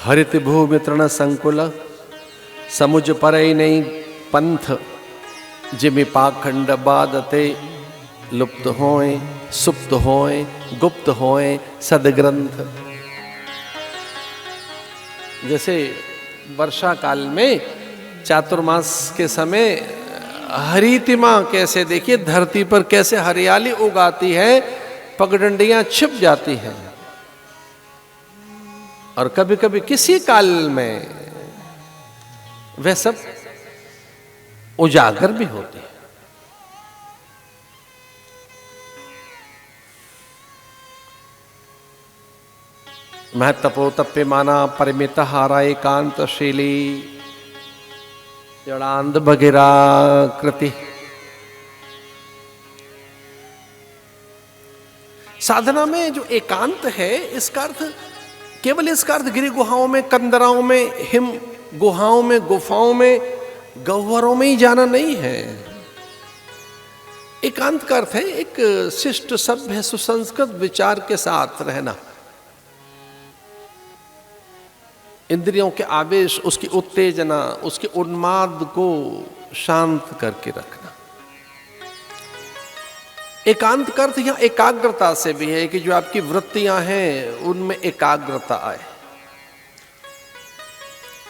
हरित भूमि तृण संकुल समुझ परई नहीं पंथ जिमि पाखंड बादते लुप्त होए सुप्त होए गुप्त होए सदग्रंथ। जैसे वर्षा काल में चातुर्मास के समय हरितिमा कैसे, देखिए धरती पर कैसे हरियाली उगाती है, पगडंडियां छिप जाती हैं, और कभी कभी किसी काल में वह सब उजागर भी होती है। मैं तपोतप्य माना परिमित हारा एकांतशीली जड़ांध बगिरा कृति। साधना में जो एकांत है, इसका अर्थ केवल इसका अर्थ गिरि गुहाओं में, कंदराओं में, हिम गुहाओं में, गुफाओं में, गह्वरों में ही जाना नहीं है। एकांत का अर्थ है एक शिष्ट सभ्य सुसंस्कृत विचार के साथ रहना, इंद्रियों के आवेश, उसकी उत्तेजना, उसके उन्माद को शांत करके रखना। एकांत का अर्थ यहां एकाग्रता से भी है कि जो आपकी वृत्तियां हैं उनमें एकाग्रता आए।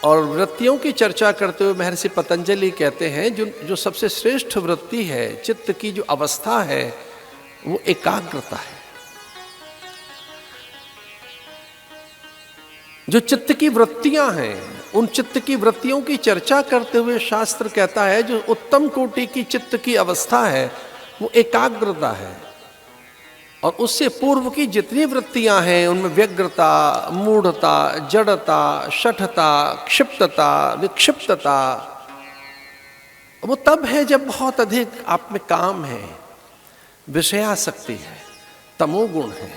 और वृत्तियों की चर्चा करते हुए महर्षि पतंजलि कहते हैं जो सबसे श्रेष्ठ वृत्ति है, चित्त की जो अवस्था है, वो एकाग्रता है। जो चित्त की वृत्तियां हैं, उन चित्त की वृत्तियों की चर्चा करते हुए शास्त्र कहता है जो उत्तम कोटि की चित्त की अवस्था है वो एकाग्रता है। और उससे पूर्व की जितनी वृत्तियां हैं उनमें व्यग्रता, मूढ़ता, जड़ता, शठता, क्षिप्तता, विक्षिप्तता, वो तब है जब बहुत अधिक आप में काम है, विषयासक्ति है, तमोगुण है,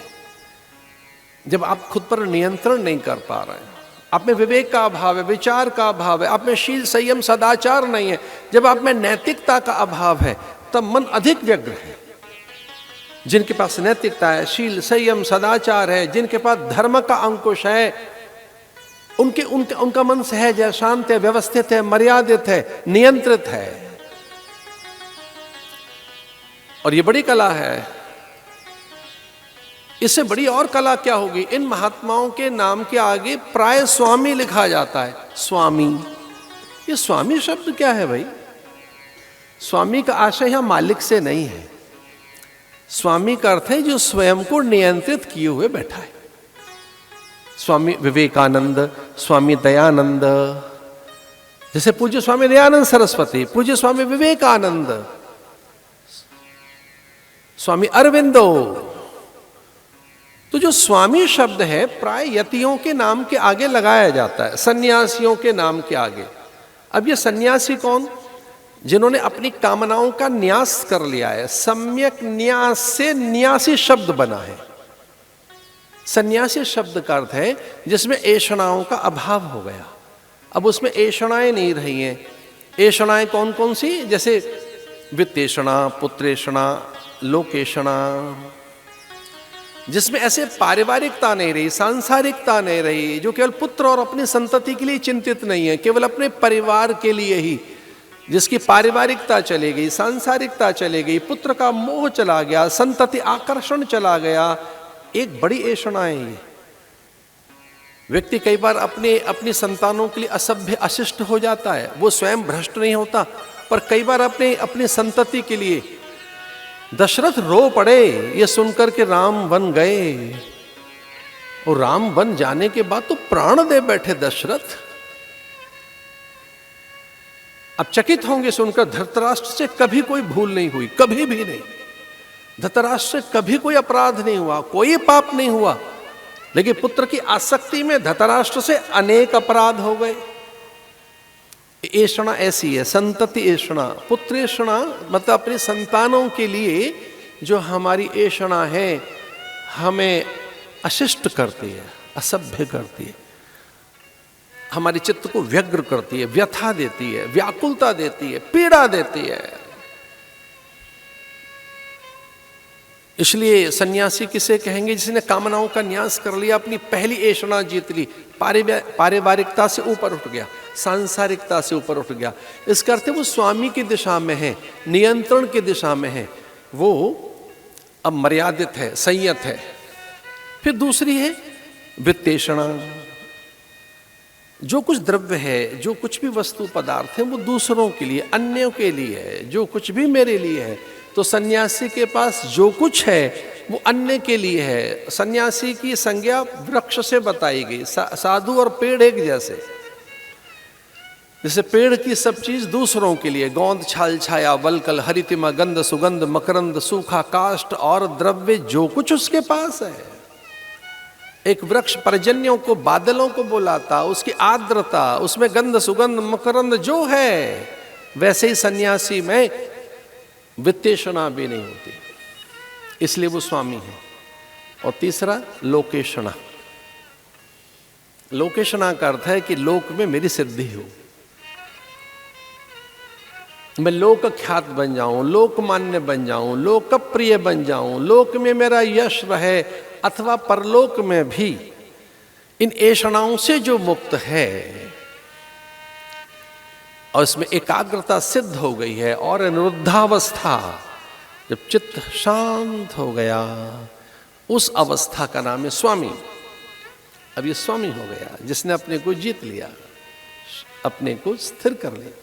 जब आप खुद पर नियंत्रण नहीं कर पा रहे हैं, आप में विवेक का अभाव है, विचार का अभाव है, आप में शील संयम सदाचार नहीं है, जब आप में नैतिकता का अभाव है, तब मन अधिक व्यग्र है। जिनके पास नैतिकता है, शील संयम सदाचार है, जिनके पास धर्म का अंकुश है, उनका मन सहज है, शांत है, व्यवस्थित है, मर्यादित है, नियंत्रित है। और ये बड़ी कला है। इससे बड़ी और कला क्या होगी? इन महात्माओं के नाम के आगे प्राय स्वामी लिखा जाता है। स्वामी, ये स्वामी शब्द क्या है भाई? स्वामी का आशय यहां मालिक से नहीं है। स्वामी का अर्थ है जो स्वयं को नियंत्रित किए हुए बैठा है। स्वामी विवेकानंद, स्वामी दयानंद, जैसे पूज्य स्वामी दयानंद सरस्वती, पूज्य स्वामी विवेकानंद, स्वामी अरविंदो। तो जो स्वामी शब्द है प्राय यतियों के नाम के आगे लगाया जाता है, सन्यासियों के नाम के आगे। अब ये सन्यासी कौन? जिन्होंने अपनी कामनाओं का न्यास कर लिया है। सम्यक न्यास से न्यासी शब्द बना है। सन्यासी शब्द का अर्थ है जिसमें ऐषणाओं का अभाव हो गया। अब उसमें ऐषणाएं नहीं रही हैं। ऐषणाएं कौन कौन सी? जैसे वित्तेषणा, पुत्रेषणा, लोकेषणा, जिसमें ऐसे पारिवारिकता नहीं रही, सांसारिकता नहीं रही, जो केवल पुत्र और अपनी संतति के लिए चिंतित नहीं है, केवल अपने परिवार के लिए ही, जिसकी पारिवारिकता चली गई, सांसारिकता चली गई, पुत्र का मोह चला गया, संतति आकर्षण चला गया। एक बड़ी ऐषणा है ये। व्यक्ति कई बार अपनी संतानों के लिए असभ्य अशिष्ट हो जाता है। वो स्वयं भ्रष्ट नहीं होता, पर कई बार अपनी संतति के लिए दशरथ रो पड़े ये सुनकर के राम बन गए, और राम बन जाने के बाद तो प्राण दे बैठे दशरथ। अब चकित होंगे सुनकर, धृतराष्ट्र से कभी कोई भूल नहीं हुई, कभी भी नहीं। धृतराष्ट्र से कभी कोई अपराध नहीं हुआ, कोई पाप नहीं हुआ, लेकिन पुत्र की आसक्ति में धृतराष्ट्र से अनेक अपराध हो गए। ऐषणा ऐसी है, संतति ऐषणा। पुत्रेषणा मतलब अपने संतानों के लिए जो हमारी ऐषणा है हमें अशिष्ट करती है, असभ्य करती है, हमारी चित्त को व्यग्र करती है, व्यथा देती है, व्याकुलता देती है, पीड़ा देती है। इसलिए सन्यासी किसे कहेंगे? जिसने कामनाओं का न्यास कर लिया, अपनी पहली ऐशना जीत ली, पारिवारिकता से ऊपर उठ गया, सांसारिकता से ऊपर उठ गया। इसका अर्थ है वो स्वामी की दिशा में है, नियंत्रण की दिशा में है, वो अब मर्यादित है, संयत है। फिर दूसरी है वित्तेषणा। जो कुछ द्रव्य है, जो कुछ भी वस्तु पदार्थ है, वो दूसरों के लिए, अन्यों के लिए है। जो कुछ भी मेरे लिए है, तो सन्यासी के पास जो कुछ है वो अन्य के लिए है। सन्यासी की संज्ञा वृक्ष से बताई गई। साधु और पेड़ एक जैसे, जैसे पेड़ की सब चीज दूसरों के लिए, गोंद, छाल, छाया, वलकल, हरितिमा, गंध, सुगंध, मकरंद, सूखा, काष्ठ और द्रव्य जो कुछ उसके पास है। एक वृक्ष पर्जन्यों को, बादलों को बुलाता, उसकी आर्द्रता, उसमें गंध, सुगंध, मकरंद जो है, वैसे ही सन्यासी में वित्तेषणा भी नहीं होती, इसलिए वो स्वामी है। और तीसरा लोकेषणा। लोकेषणा का अर्थ है कि लोक में मेरी सिद्धि हो, मैं लोक ख्यात बन जाऊं, लोकमान्य बन जाऊं, लोकप्रिय बन जाऊं, लोक में मेरा यश रहे, अथवा परलोक में भी इन ऐषणाओं से जो मुक्त है और इसमें एकाग्रता सिद्ध हो गई है, और निरुद्धावस्था, जब चित्त शांत हो गया, उस अवस्था का नाम है स्वामी। अब ये स्वामी हो गया जिसने अपने को जीत लिया, अपने को स्थिर कर लिया।